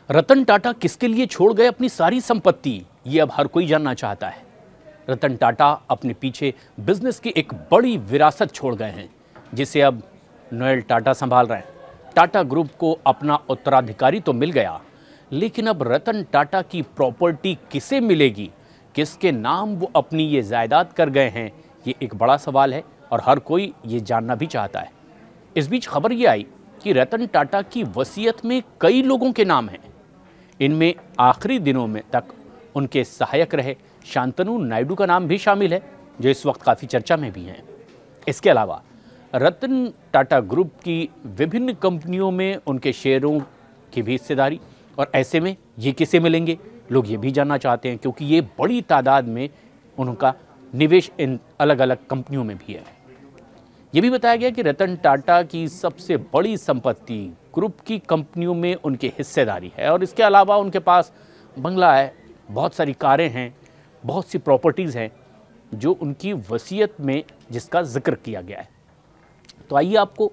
रतन टाटा किसके लिए छोड़ गए अपनी सारी संपत्ति, ये अब हर कोई जानना चाहता है। रतन टाटा अपने पीछे बिजनेस की एक बड़ी विरासत छोड़ गए हैं, जिसे अब नोएल टाटा संभाल रहे हैं। टाटा ग्रुप को अपना उत्तराधिकारी तो मिल गया, लेकिन अब रतन टाटा की प्रॉपर्टी किसे मिलेगी, किसके नाम वो अपनी ये जायदाद कर गए हैं, ये एक बड़ा सवाल है और हर कोई ये जानना भी चाहता है। इस बीच खबर ये आई कि रतन टाटा की वसीयत में कई लोगों के नाम हैं। इनमें आखिरी दिनों में तक उनके सहायक रहे शांतनु नायडू का नाम भी शामिल है, जो इस वक्त काफ़ी चर्चा में भी हैं। इसके अलावा रतन टाटा ग्रुप की विभिन्न कंपनियों में उनके शेयरों की भी हिस्सेदारी, और ऐसे में ये किसे मिलेंगे, लोग ये भी जानना चाहते हैं, क्योंकि ये बड़ी तादाद में उनका निवेश इन अलग अलग कंपनियों में भी है। ये भी बताया गया कि रतन टाटा की सबसे बड़ी संपत्ति ग्रुप की कंपनियों में उनकी हिस्सेदारी है, और इसके अलावा उनके पास बंगला है, बहुत सारी कारें हैं, बहुत सी प्रॉपर्टीज़ हैं जो उनकी वसीयत में जिसका जिक्र किया गया है। तो आइए आपको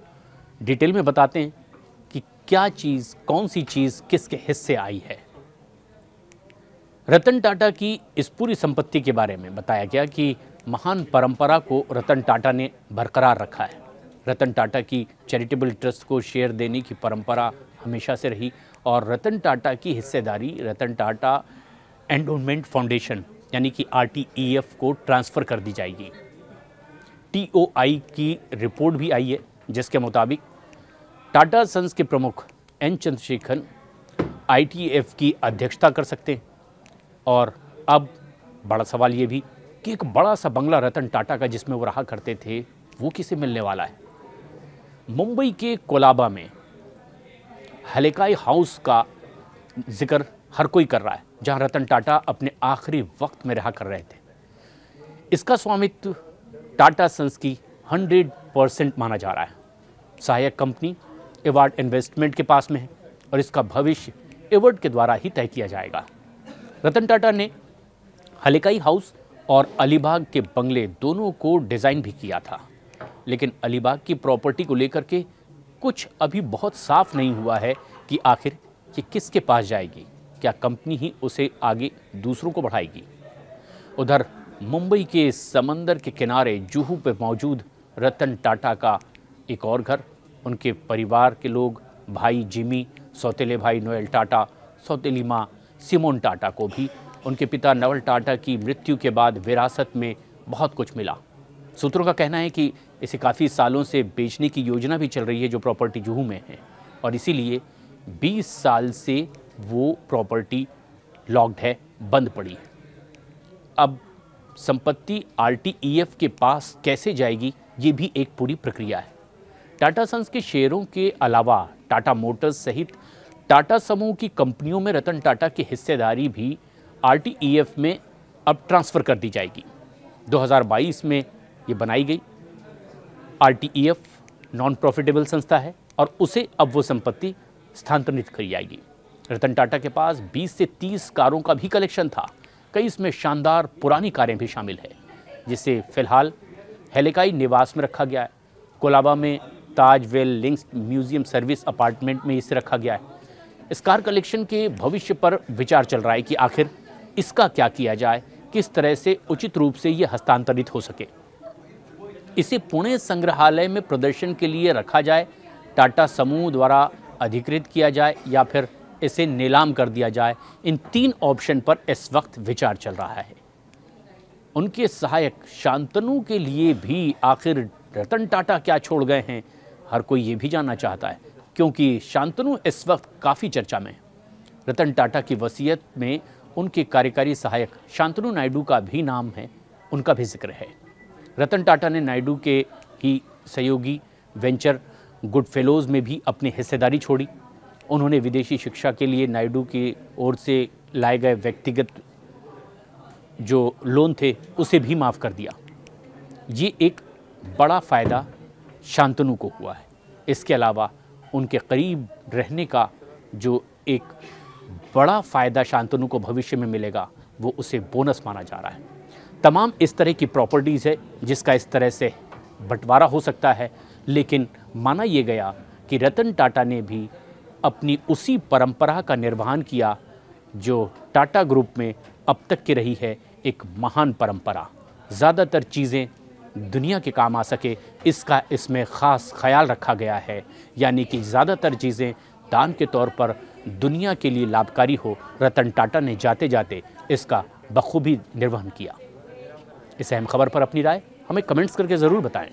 डिटेल में बताते हैं कि क्या चीज़, कौन सी चीज़ किसके हिस्से आई है। रतन टाटा की इस पूरी संपत्ति के बारे में बताया गया कि महान परंपरा को रतन टाटा ने बरकरार रखा है। रतन टाटा की चैरिटेबल ट्रस्ट को शेयर देने की परंपरा हमेशा से रही, और रतन टाटा की हिस्सेदारी रतन टाटा एंडोमेंट फाउंडेशन यानी कि RTEF को ट्रांसफ़र कर दी जाएगी। TOI की रिपोर्ट भी आई है, जिसके मुताबिक टाटा सन्स के प्रमुख N चंद्रशेखरन ITF की अध्यक्षता कर सकते हैं। और अब बड़ा सवाल ये भी कि एक बड़ा सा बंगला रतन टाटा का जिसमें वो रहा करते थे, वो किसे मिलने वाला है। मुंबई के कोलाबा में हलेकाई हाउस का जिक्र हर कोई कर रहा है, जहां रतन टाटा अपने आखिरी वक्त में रहा कर रहे थे। इसका स्वामित्व टाटा सन्स की 100% माना जा रहा है। सहायक कंपनी एवार्ड इन्वेस्टमेंट के पास में है, और इसका भविष्य एवार्ड के द्वारा ही तय किया जाएगा। रतन टाटा ने हलेकाई हाउस और अलीबाग के बंगले दोनों को डिज़ाइन भी किया था, लेकिन अलीबाग की प्रॉपर्टी को लेकर के कुछ अभी बहुत साफ नहीं हुआ है कि आखिर ये किसके पास जाएगी। क्या कंपनी ही उसे आगे दूसरों को बढ़ाएगी। उधर मुंबई के समंदर के किनारे जुहू पे मौजूद रतन टाटा का एक और घर, उनके परिवार के लोग, भाई जिमी, सौतेले भाई नोएल टाटा, सौतेली माँ सिमोन टाटा को भी उनके पिता नवल टाटा की मृत्यु के बाद विरासत में बहुत कुछ मिला। सूत्रों का कहना है कि इसे काफ़ी सालों से बेचने की योजना भी चल रही है, जो प्रॉपर्टी जुहू में है, और इसीलिए 20 साल से वो प्रॉपर्टी लॉक्ड है, बंद पड़ी है। अब संपत्ति RTEF के पास कैसे जाएगी, ये भी एक पूरी प्रक्रिया है। टाटा सन्स के शेयरों के अलावा टाटा मोटर्स सहित टाटा समूह की कंपनियों में रतन टाटा की हिस्सेदारी भी RTEF में अब ट्रांसफ़र कर दी जाएगी। 2022 में ये बनाई गई। RTEF नॉन प्रॉफिटेबल संस्था है, और उसे अब वो संपत्ति स्थानांतरित की जाएगी। रतन टाटा के पास 20 से 30 कारों का भी कलेक्शन था। कई इसमें शानदार पुरानी कारें भी शामिल है, जिसे फिलहाल हेलेकाई निवास में रखा गया है। कोलाबा में Taj well links museum service apartment में इसे रखा गया है। इस कार कलेक्शन के भविष्य पर विचार चल रहा है कि आखिर इसका क्या किया जाए, किस तरह से उचित रूप से ये हस्तांतरित हो सके। इसे पुणे संग्रहालय में प्रदर्शन के लिए रखा जाए, टाटा समूह द्वारा अधिकृत किया जाए, या फिर इसे नीलाम कर दिया जाए। इन 3 ऑप्शन पर इस वक्त विचार चल रहा है। उनके सहायक शांतनु के लिए भी आखिर रतन टाटा क्या छोड़ गए हैं, हर कोई ये भी जानना चाहता है, क्योंकि शांतनु इस वक्त काफ़ी चर्चा में है। रतन टाटा की वसीयत में उनके कार्यकारी सहायक शांतनु नायडू का भी नाम है, उनका भी जिक्र है। रतन टाटा ने नायडू के ही सहयोगी वेंचर गुड फेलोज़ में भी अपनी हिस्सेदारी छोड़ी। उन्होंने विदेशी शिक्षा के लिए नायडू की ओर से लाए गए व्यक्तिगत जो लोन थे, उसे भी माफ़ कर दिया। ये एक बड़ा फ़ायदा शांतनु को हुआ है। इसके अलावा उनके करीब रहने का जो एक बड़ा फ़ायदा शांतनु को भविष्य में मिलेगा, वो उसे बोनस माना जा रहा है। तमाम इस तरह की प्रॉपर्टीज़ है जिसका इस तरह से बंटवारा हो सकता है, लेकिन माना ये गया कि रतन टाटा ने भी अपनी उसी परंपरा का निर्वहन किया जो टाटा ग्रुप में अब तक की रही है, एक महान परंपरा। ज़्यादातर चीज़ें दुनिया के काम आ सके, इसका इसमें ख़ास ख्याल रखा गया है, यानी कि ज़्यादातर चीज़ें दान के तौर पर दुनिया के लिए लाभकारी हो। रतन टाटा ने जाते जाते इसका बखूबी निर्वहन किया। इस अहम खबर पर अपनी राय हमें कमेंट्स करके ज़रूर बताएं।